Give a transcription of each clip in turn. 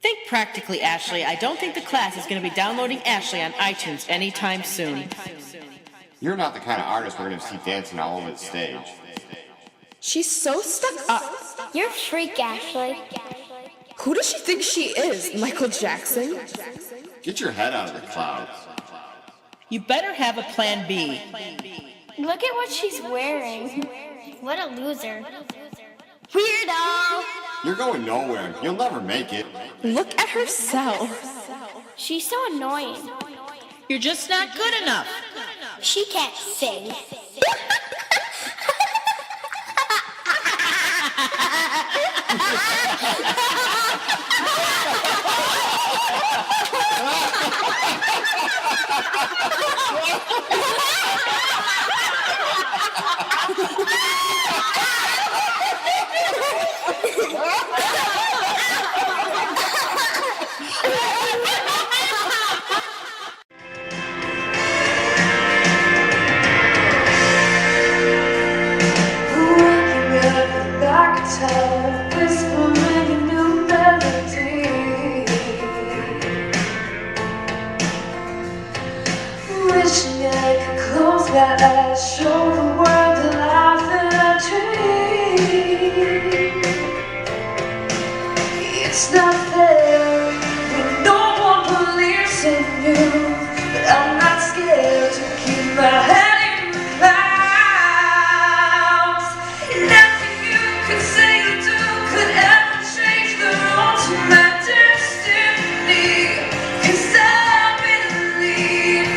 Think practically, Ashleigh. I don't think the class is going to be downloading Ashleigh on iTunes anytime soon. You're not the kind of artist we're going to see dancing all over the stage. She's so stuck up. You're a freak, Ashleigh. Who does she think she is, Michael Jackson? Get your head out of the clouds. You better have a plan B. Look at what she's wearing. What a loser. Weirdo! You're going nowhere. You'll never make it. Look at herself. She's so annoying. You're just not good enough. She can't sing. Wishing I could close my eyes, show the world the life that I dream. It's not fair when no one believes in you, but I'm not scared to keep my head in the clouds. Nothing you could say or do could ever change the road to my destiny, 'cause I believe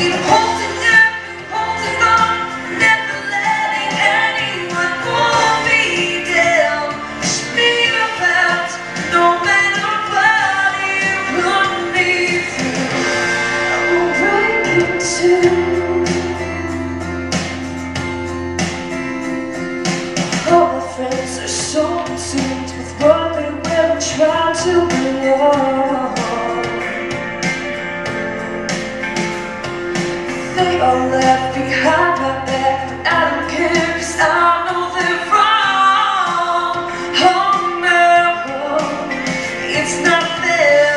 in holding up and holding on, never letting anyone pull me down. Push me about, no matter what you put me through, I will break into. All my friends are so consumed with what they wear and try to belong. They all left behind my back, but I don't care, 'cause I know they're wrong. Oh no, it's not fair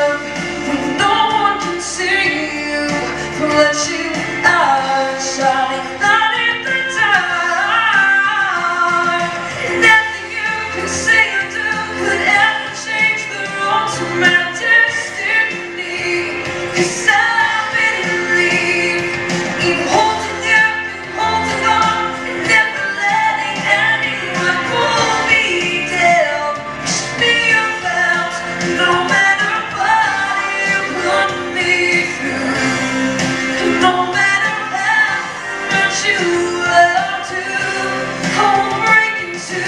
when no one can see you, but you are shining light in the dark. Nothing you can say or do could ever change the road to my destiny, 'cause I believe in holding up and holding on, and never letting anyone pull me down. Push me about, no matter what you put me through, no matter how much you love to hold breaking to.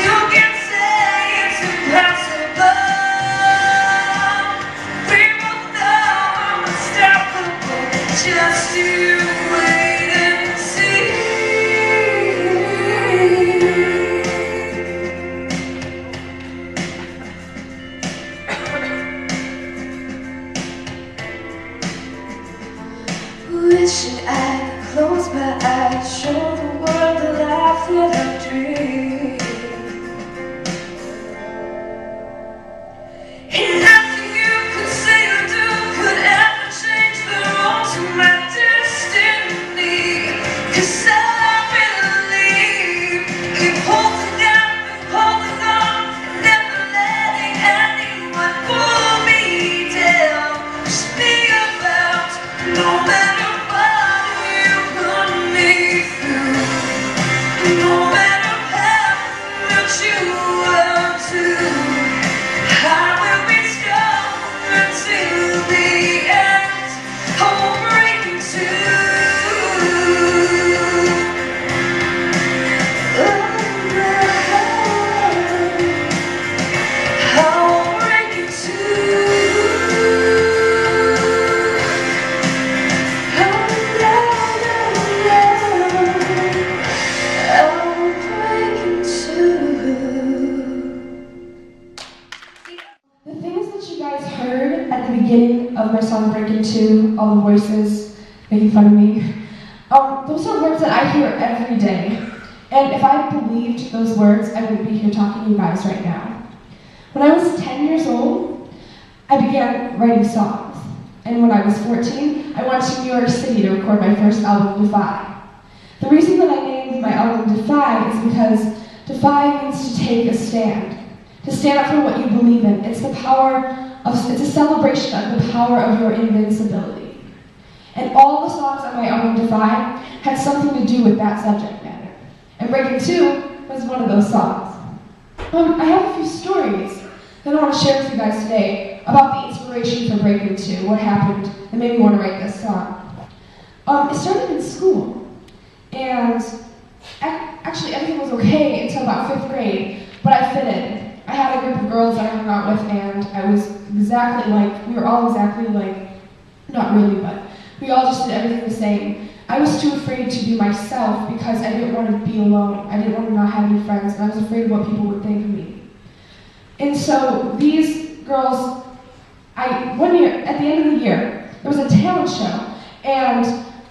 You can say it's impossible. We both know I'm unstoppable. Just you wait and see. Wishing I could close my eyes, show the world the life that I dream. And nothing you could say or do could ever change the road to my destiny, 'cause I believe in holding up and holding on, and never letting anyone pull me down. Push me about, no matter what you put me through, no matter how much you want to. I will be strong until the end. I will break into. I will break into. I will break into. The things that you guys heard at the beginning of my song Break Into, all the voices making fun of me, those are words that I hear every day. And if I believed those words, I wouldn't be here talking to you guys right now. When I was 10 years old, I began writing songs. And when I was 14, I went to New York City to record my first album, DEFY. The reason that I named my album DEFY is because DEFY means to take a stand. To stand up for what you believe in. It's a celebration of the power of your invincibility. And all the songs on my album DEFY had something to do with that subject matter. And Breakin' 2 was one of those songs. I have a few stories that I want to share with you guys today about the inspiration for Breakin' 2, what happened that made me want to write this song. It started in school, and actually everything was okay until about 5th grade, but I fit in. I had a group of girls that I hung out with, and we were all exactly like, not really, but we all just did everything the same. I was too afraid to be myself because I didn't want to be alone. I didn't want to not have any friends, and I was afraid of what people would think of me. And so these girls, one year, at the end of the year, there was a talent show, and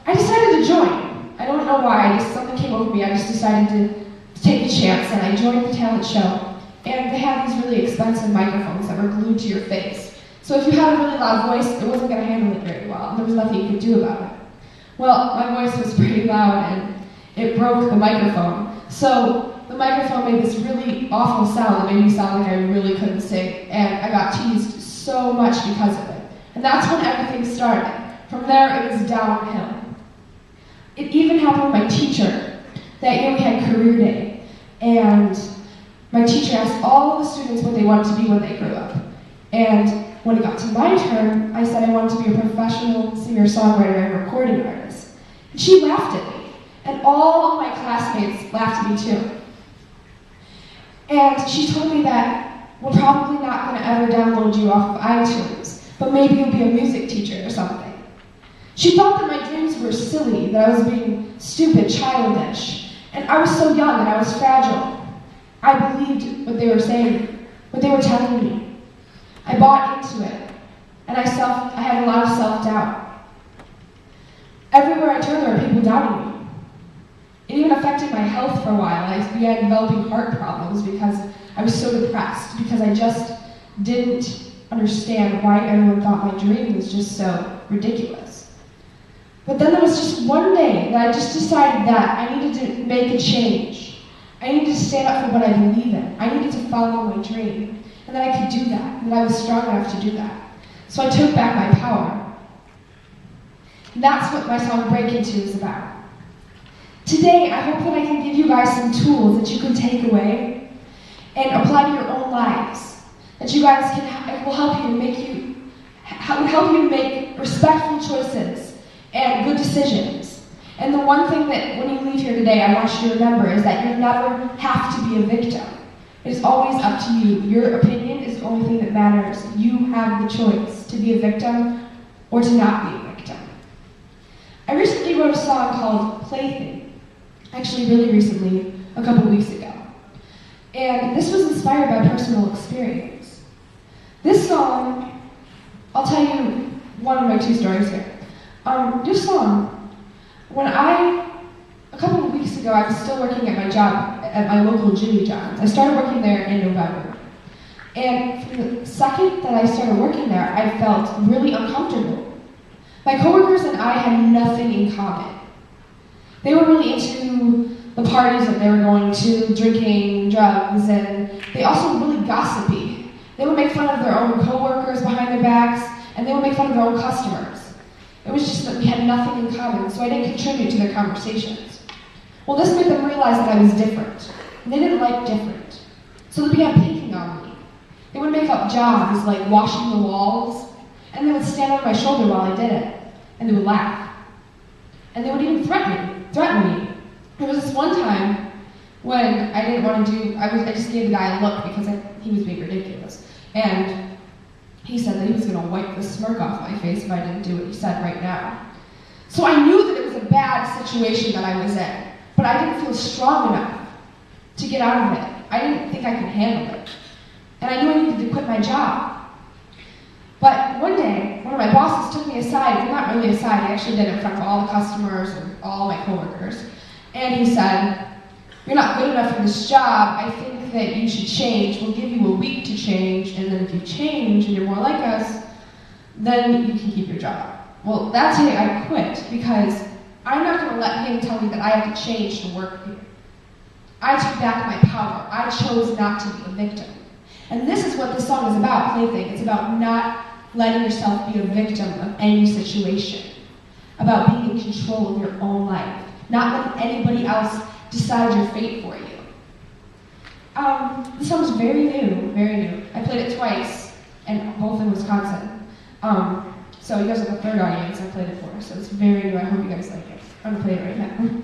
I decided to join. I don't know why, something came over me. I just decided to take a chance, and I joined the talent show. And they had these really expensive microphones that were glued to your face. So if you had a really loud voice, it wasn't going to handle it very well, and there was nothing you could do about it. Well, my voice was pretty loud, and it broke the microphone. So the microphone made this really awful sound that made me sound like I really couldn't sing, and I got teased so much because of it. And that's when everything started. From there, it was downhill. It even happened with my teacher. That year we had career day, and my teacher asked all the students what they wanted to be when they grew up. And when it got to my turn, I said I wanted to be a professional singer-songwriter and recording artist. And she laughed at me. And all of my classmates laughed at me too. And she told me that we're probably not going to ever download you off of iTunes, but maybe you'll be a music teacher or something. She thought that my dreams were silly, that I was being stupid, childish. And I was so young and I was fragile. I believed what they were saying, what they were telling me. I bought into it, and I had a lot of self-doubt. Everywhere I turned, there were people doubting me. It even affected my health for a while. I began developing heart problems because I was so depressed, because I just didn't understand why everyone thought my dream was just so ridiculous. But then there was just one day that I just decided that I needed to make a change. I needed to stand up for what I believe in. I needed to follow my dream, and that I could do that, and that I was strong enough to do that. So I took back my power. And that's what my song Breakin' 2 is about. Today, I hope that I can give you guys some tools that you can take away and apply to your own lives. That you guys it will help you make respectful choices and good decisions. And the one thing that when you leave here today, I want you to remember is that you never have to be a victim. It is always up to you. Your opinion is the only thing that matters. You have the choice to be a victim or to not be a victim. I recently wrote a song called Plaything. Actually, really recently, a couple weeks ago. And this was inspired by personal experience. This song, I'll tell you one of my two stories here. This song, a couple of weeks ago, I was still working at my job, at my local Jimmy John's. I started working there in November. And from the second that I started working there, I felt really uncomfortable. My coworkers and I had nothing in common. They were really into the parties that they were going to, drinking, drugs, and they also were really gossipy. They would make fun of their own coworkers behind their backs, and they would make fun of their own customers. It was just that we had nothing in common, so I didn't contribute to their conversations. Well, this made them realize that I was different, and they didn't like different. So they began picking on me. They would make up jobs like washing the walls, and they would stand on my shoulder while I did it, and they would laugh. And they would even threaten me. There was this one time when I didn't want to I just gave the guy a look because he was being ridiculous. And he said that he was going to wipe the smirk off my face if I didn't do what he said right now. So I knew that it was a bad situation that I was in, but I didn't feel strong enough to get out of it. I didn't think I could handle it. And I knew I needed to quit my job. But one day, one of my bosses took me aside, well, not really aside, he actually did it in front of all the customers and all my coworkers. And he said, "You're not good enough for this job. I think think that you should change. We'll give you a week to change, and then if you change and you're more like us, then you can keep your job. Well, that day I quit because I'm not going to let him tell me that I have to change to work here. I took back my power. I chose not to be a victim. And this is what this song is about, Plaything. It's about not letting yourself be a victim of any situation. About being in control of your own life. Not letting anybody else decide your fate for you. This song is very new, very new. I played it twice, and both in Wisconsin. So you guys are the third audience I played it for, so it's very new. I hope you guys like it. I'm gonna play it right now.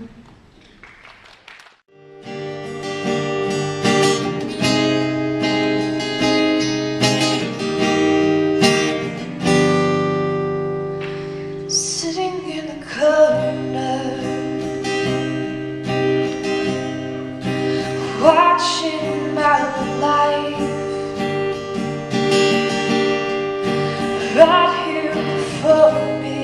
Sitting in the corner, watching my life right here before me.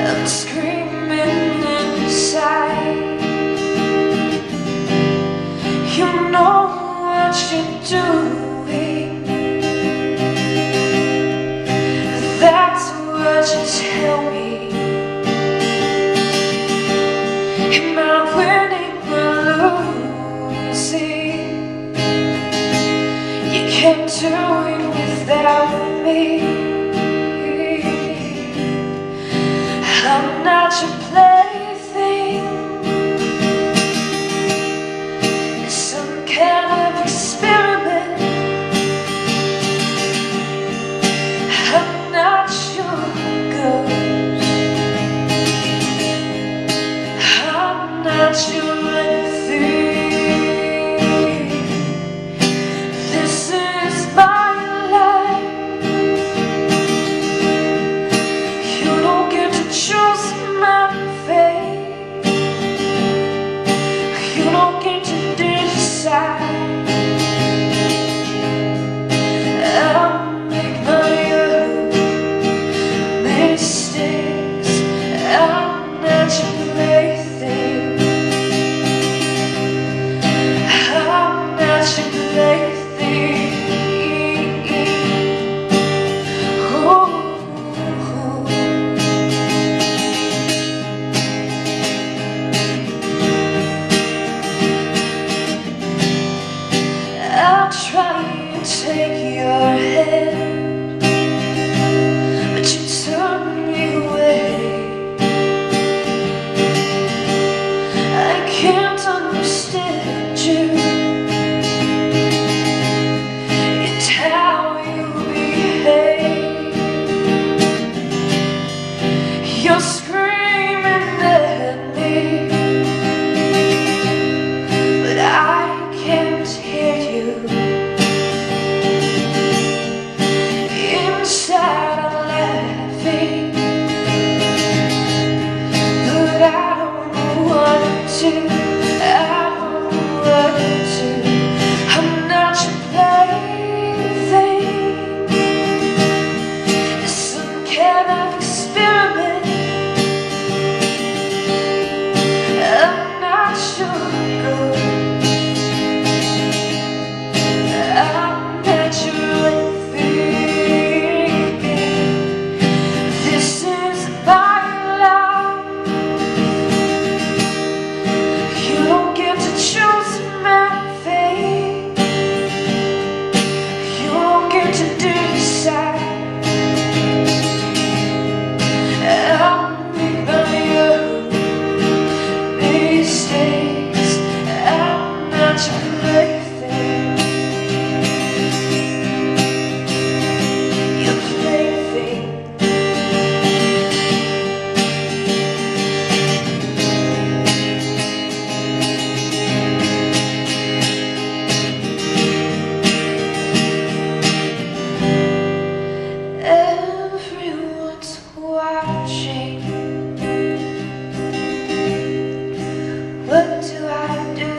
I'm screaming inside. You know what you're doing. That's what you tell me. Am I winning or losing? You can't do it without me. I'm not your plaything. It's some kind of experiment. I'm not your ghost. I'm not your anything. This is my life. You don't get to choose my fate. You don't get to decide. I'll make my own mistakes. I'm not your plaything. I'm not your plaything. Ooh. I'll try and take your hand, but you turn me away. I can't understand you. It's how you behave. You're screaming at me, but I can't hear you. Inside I'm laughing, but I don't want to. I don't want to. I'm not your plaything. It's some kind of experiment. I'm not your ghost. I'm not your anything. This is my life. You don't get to choose my fate. You don't get to decide. I'll make my own mistakes. I'm not your plaything. Your plaything. Everyone's watching. What do I do?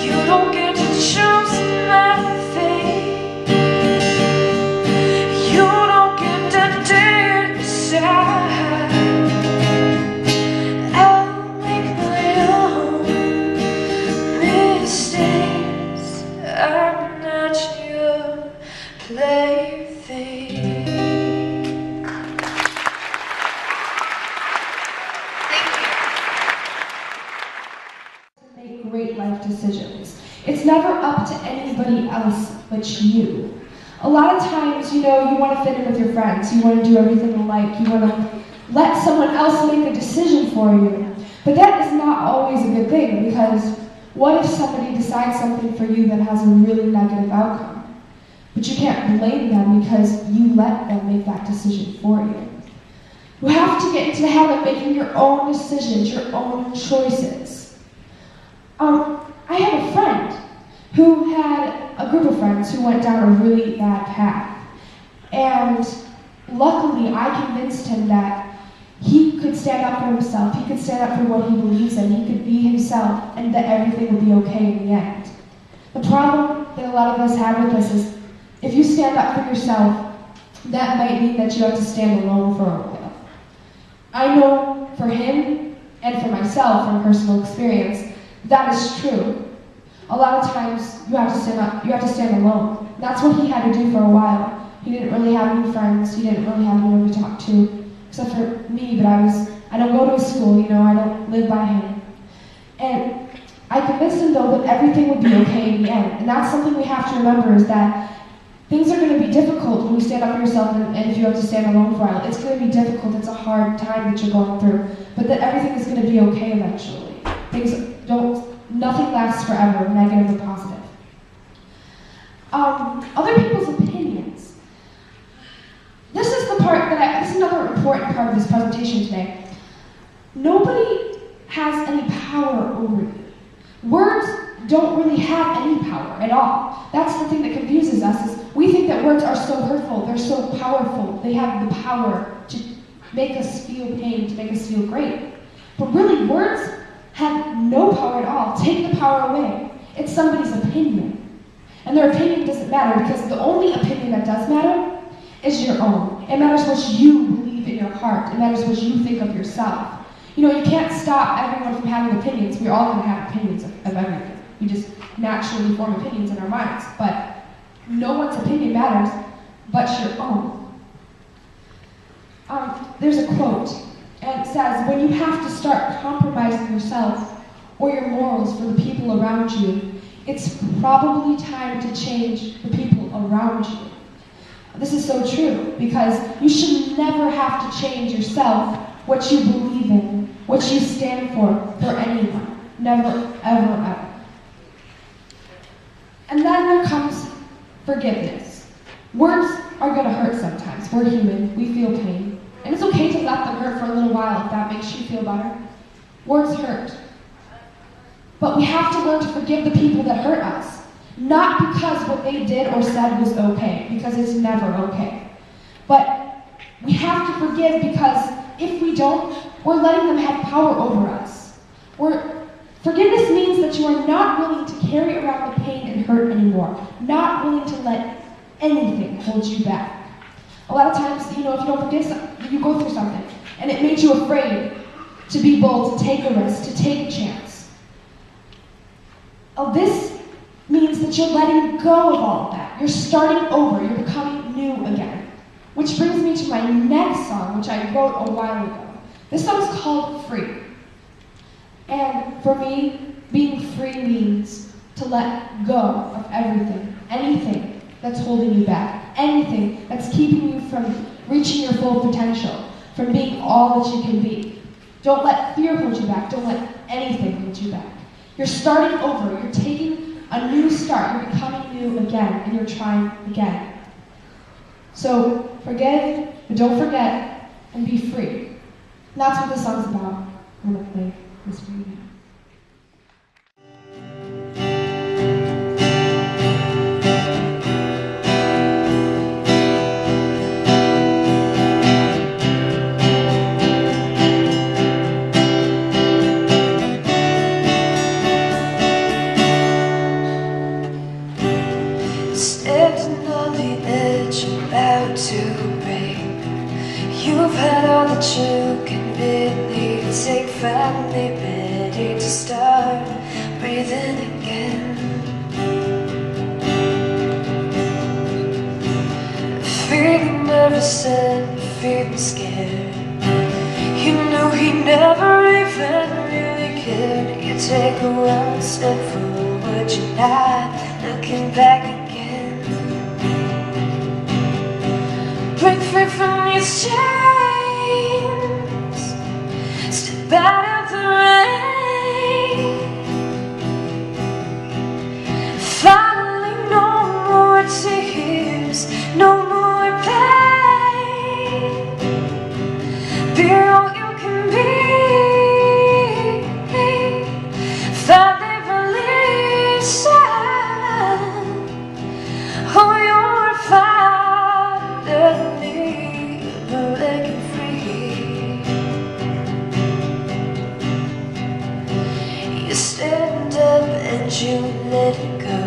You don't get to choose nothing. You don't get to decide. I'll make my own mistakes. I'm not your plaything. Make great life decisions. It's never up to anybody else but you. A lot of times, you want to fit in with your friends. You want to do everything alike. You want to let someone else make a decision for you. But that is not always a good thing, because what if somebody decides something for you that has a really negative outcome? But you can't blame them because you let them make that decision for you. You have to get into the habit of making your own decisions, your own choices. I have a friend who had a group of friends who went down a really bad path. And luckily, I convinced him that he could stand up for himself, he could stand up for what he believes in, he could be himself, and that everything would be okay in the end. The problem that a lot of us have with this is, if you stand up for yourself, that might mean that you have to stand alone for a while. I know for him, and for myself from personal experience, that is true. A lot of times, you have to stand up, you have to stand alone. That's what he had to do for a while. He didn't really have any friends, he didn't really have anyone to talk to, except for me, but I don't go to his school, I don't live by him. And I convinced him, though, that everything would be okay in the end. And that's something we have to remember, is that things are going to be difficult when you stand up for yourself, and if you have to stand alone for a while. It's going to be difficult, it's a hard time that you're going through, but that everything is going to be okay eventually. Nothing lasts forever, negative or positive. Other people's opinions. This is another important part of this presentation today. Nobody has any power over you. Words don't really have any power at all. That's the thing that confuses us, is we think that words are so hurtful, they're so powerful, they have the power to make us feel pain, to make us feel great. But really, words have no power at all. Take the power away. It's somebody's opinion. And their opinion doesn't matter, because the only opinion that does matter is your own. It matters what you believe in your heart. It matters what you think of yourself. You can't stop everyone from having opinions. We're all going to have opinions of everything. We just naturally form opinions in our minds. But no one's opinion matters but your own. There's a quote. And it says, when you have to start compromising yourself or your morals for the people around you, it's probably time to change the people around you. This is so true, because you should never have to change yourself, what you believe in, what you stand for anyone. Never, ever, ever. And then there comes forgiveness. Words are going to hurt sometimes. We're human. We feel pain. And it's okay to let them hurt for a little while if that makes you feel better. Words hurt. But we have to learn to forgive the people that hurt us. Not because what they did or said was okay, because it's never okay. But we have to forgive, because if we don't, we're letting them have power over us. Forgiveness means that you are not willing to carry around the pain and hurt anymore. Not willing to let anything hold you back. A lot of times, if you don't forgive something, you go through something, and it made you afraid to be bold, to take a risk, to take a chance. This means that you're letting go of all of that. You're starting over. You're becoming new again. Which brings me to my next song, which I wrote a while ago. This song is called Free. And for me, being free means to let go of everything, anything that's holding you back. Anything that's keeping you from reaching your full potential, from being all that you can be. Don't let fear hold you back. Don't let anything hold you back. You're starting over. You're taking a new start. You're becoming new again, and you're trying again. So forgive, but don't forget, and be free. And that's what this song's about. I'm going to play this for you now. ready to start breathing again. Feeling nervous and feeling scared. You knew he never even really cared. You take a one step forward, you're not looking back again. Break free from these chains, step out of the rain. Finally, no more tears, no more pain. Be all you can be. Finally release it. Oh, you're finally breaking free. You stand up and you let it go.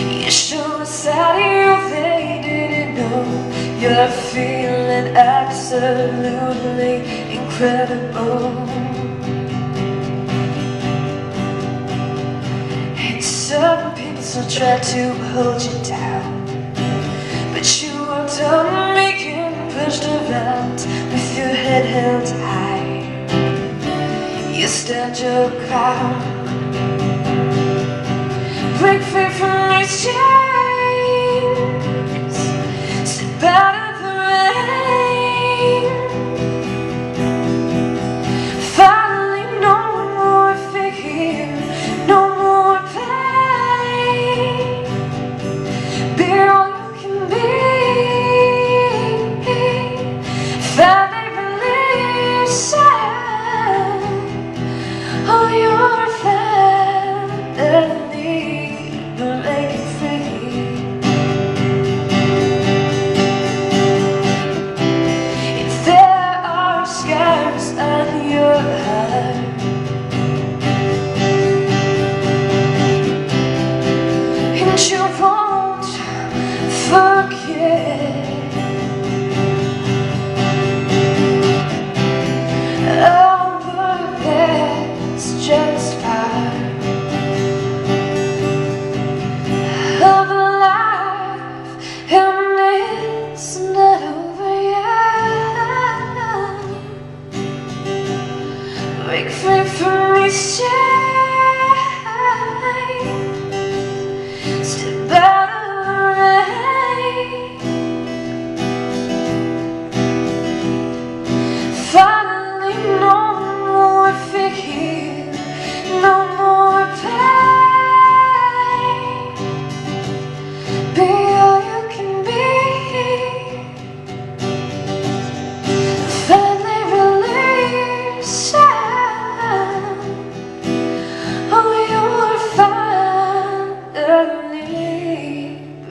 You show us how you they didn't know. You're feeling absolutely incredible. And some people still try to hold you down, but you are done being pushed around with your head held high. You stand your ground. Break free from these chains, step out of the rain. Finally, no more fear, no more pain. Be all you can be. Finally release it. Oh, you're finally breaking free. If there are scars on your heart, and you won't forget, oh, but that's just part of life, and it's not over yet. Break free from these chains, step out of the rain. Finally, no more fear, no more pain. Be all you can be. Finally release it. Oh, you're finally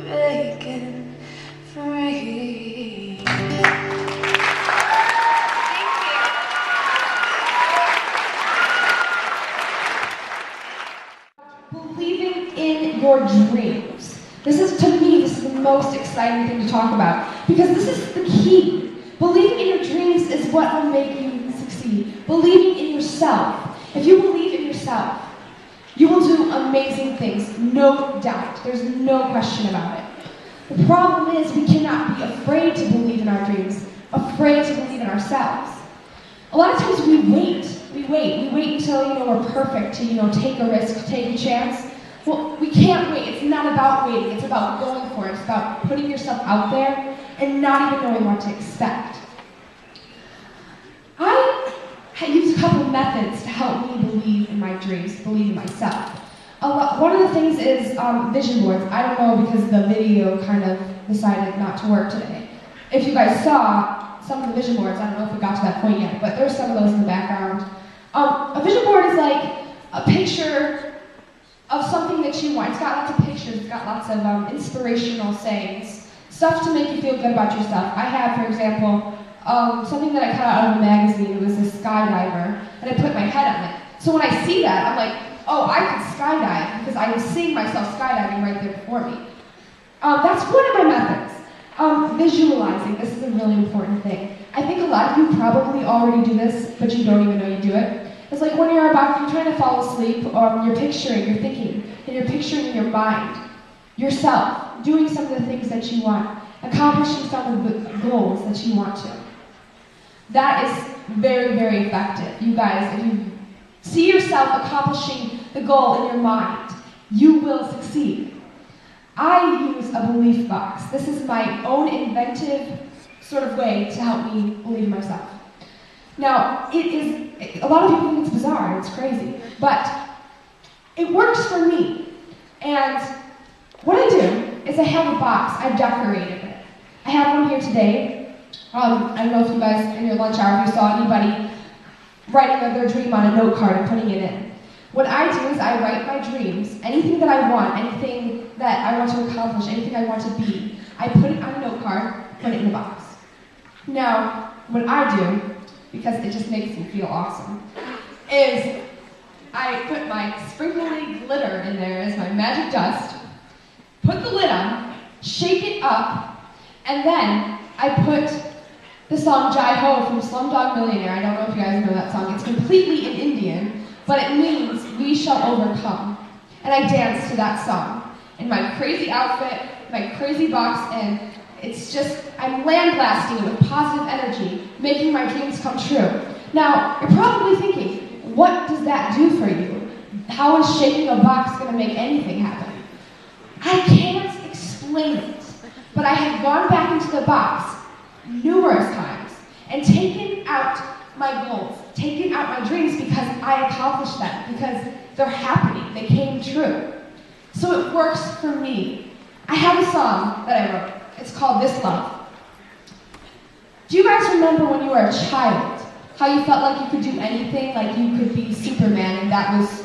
breaking free. Believing in your dreams. This is the most exciting thing to talk about, because this is the key. Believing in your dreams is what will make you succeed. Believing in yourself. If you believe in yourself, you will do amazing things, no doubt. There's no question about it. The problem is we cannot be afraid to believe in our dreams, afraid to believe in ourselves. A lot of times we wait until we're perfect to take a risk, take a chance. Well, we can't wait. It's not about waiting. It's about going for it. It's about putting yourself out there and not even knowing what to expect. I used a couple of methods to help me believe in my dreams, believe in myself. One of the things is vision boards. I don't know, because the video kind of decided not to work today. If you guys saw some of the vision boards, I don't know if we got to that point yet, but there's some of those in the background. A vision board is like a picture of something that you want. It's got lots of pictures, it's got lots of inspirational sayings, stuff to make you feel good about yourself. I have, for example, something that I cut out of a magazine. It was a skydiver, and I put my head on it. So when I see that, I'm like, oh, I could skydive, because I was seeing myself skydiving right there before me. That's one of my methods. Visualizing, this is a really important thing. I think a lot of you probably already do this, but you don't even know you do it. It's like when you're trying to fall asleep, or you're thinking, and you're picturing in your mind yourself doing some of the things that you want, accomplishing some of the goals that you want to. That is very, very effective. You guys, if you see yourself accomplishing the goal in your mind, you will succeed. I use a belief box. This is my own inventive sort of way to help me believe in myself. Now, a lot of people think it's bizarre, it's crazy, but it works for me. And what I do is I have a box, I've decorated it. I have one here today. I don't know if you guys, in your lunch hour, if you saw anybody writing their dream on a note card and putting it in. What I do is I write my dreams, anything that I want, anything that I want to accomplish, anything I want to be. I put it on a note card, put it in the box. Now, what I do, because it just makes me feel awesome, is I put my sprinkly glitter in there as my magic dust, put the lid on, shake it up, and then I put the song Jai Ho from Slumdog Millionaire. I don't know if you guys know that song. It's completely in Indian, but it means we shall overcome. And I dance to that song in my crazy outfit, my crazy box, and it's just, I'm landblasting it with positive energy, making my dreams come true. Now, you're probably thinking, what does that do for you? How is shaking a box going to make anything happen? I can't explain it, but I have gone back into the box numerous times and taken out my goals, taken out my dreams because I accomplished them, because they're happening, they came true. So it works for me. I have a song that I wrote. It's called This Love. Do you guys remember when you were a child, how you felt like you could do anything, like you could be Superman, and that was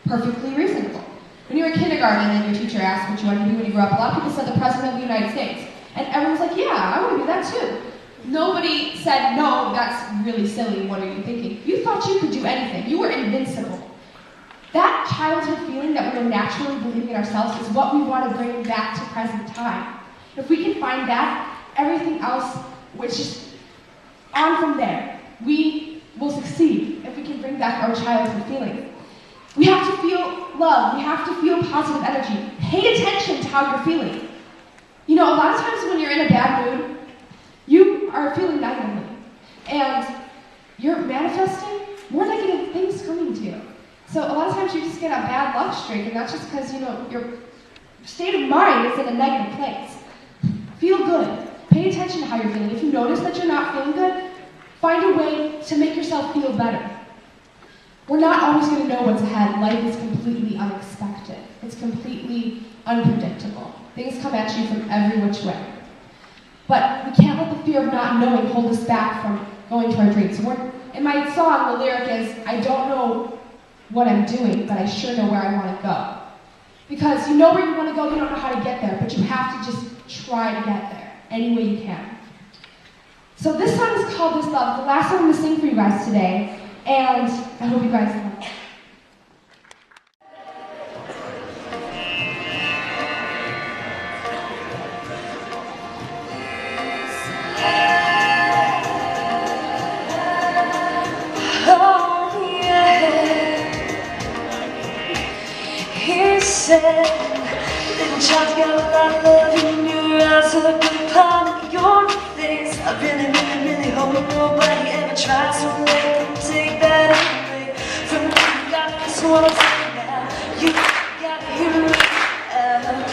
perfectly reasonable? When you were in kindergarten and your teacher asked what you wanted to be when you grew up, a lot of people said the President of the United States. And everyone was like, yeah, I want to be that too. Nobody said, no, that's really silly, what are you thinking? You thought you could do anything. You were invincible. That childhood feeling that we were naturally believing in ourselves is what we want to bring back to present time. If we can find that, everything else, which is on from there, we will succeed if we can bring back our childhood feeling. We have to feel love. We have to feel positive energy. Pay attention to how you're feeling. You know, a lot of times when you're in a bad mood, you are feeling negatively. And you're manifesting more negative things coming to you. So a lot of times you just get a bad luck streak, and that's just because, you know, your state of mind is in a negative place. Feel good. Pay attention to how you're feeling. If you notice that you're not feeling good, find a way to make yourself feel better. We're not always going to know what's ahead. Life is completely unexpected. It's completely unpredictable. Things come at you from every which way. But we can't let the fear of not knowing hold us back from going to our dreams. In my song, the lyric is, I don't know what I'm doing, but I sure know where I want to go. Because you know where you want to go, you don't know how to get there, but you have to just try to get there any way you can. So this song is called This Love. The last song I'm going to sing for you guys today, and I hope you guys like it. Little child's got a lot of love in your eyes, so look upon your face. I really, really, really hope nobody ever tries to let them take that away from you. You got this one I'm saying now. You gotta hear me.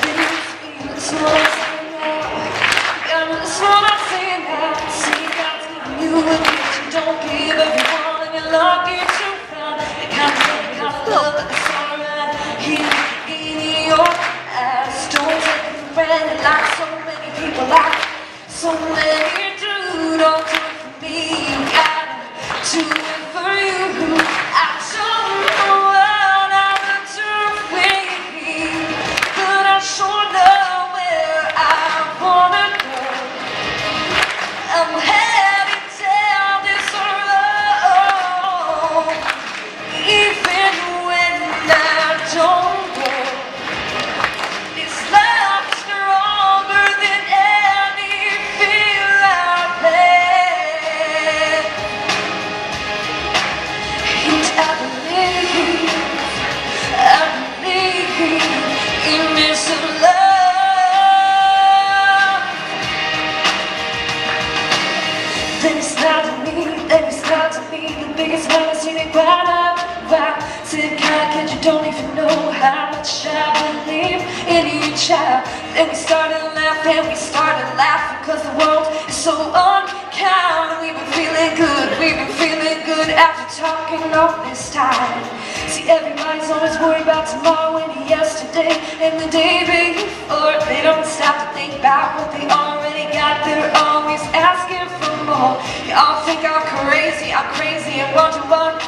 Please feel this one I'm saying now. You got this one I'm saying now. See, God's giving you a gift you don't give everyone, and you're lucky to find the kind of love that's alright here. Your ass, don't take it for granted like so many people like so many do. Don't do it for me, you gotta do it for you. I don't know what I child. Then we started laughing, cause the world is so unkind. We've been feeling good after talking all this time. See, everybody's always worried about tomorrow and yesterday and the day before. They don't stop to think about what they already got. They're always asking for more. Y'all think I'm crazy and wonder what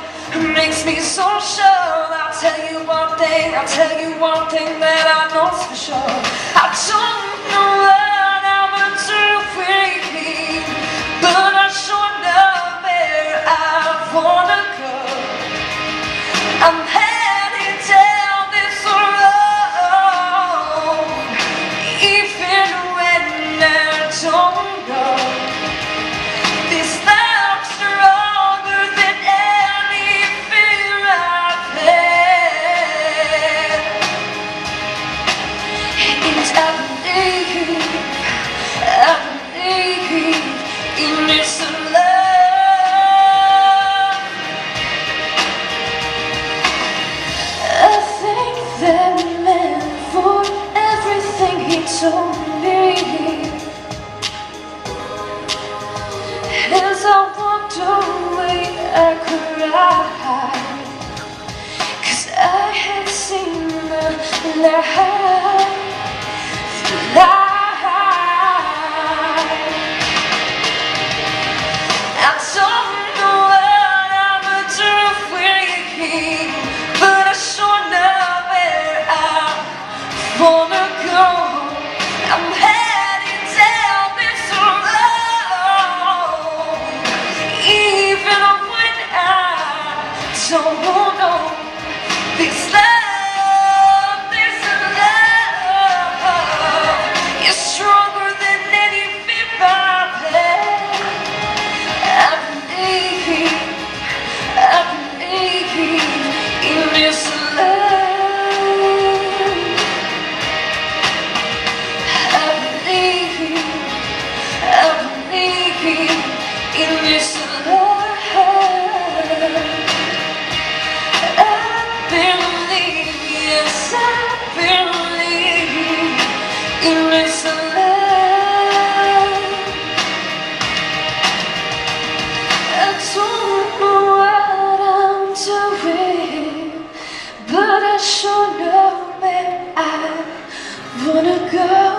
makes me so sure. I'll tell you one thing that I know's for sure. I don't know what I'm doing, but I sure know where I wanna go. I'm heading down this road, even when I don't know. This love's stronger than any fear I've had. And I believe in this love. I think that man for everything he told me. As I walked away, I cried, 'cause I had seen the light. I don't know what I'm doing, but I sure know where I wanna go. I'm heading down this road, even when I don't know. This love is stronger than any fear I've had. I believe in this love. I believe in this love. I believe, yes, I believe in this love. I don't know what I'm doing, but I sure know where I wanna go.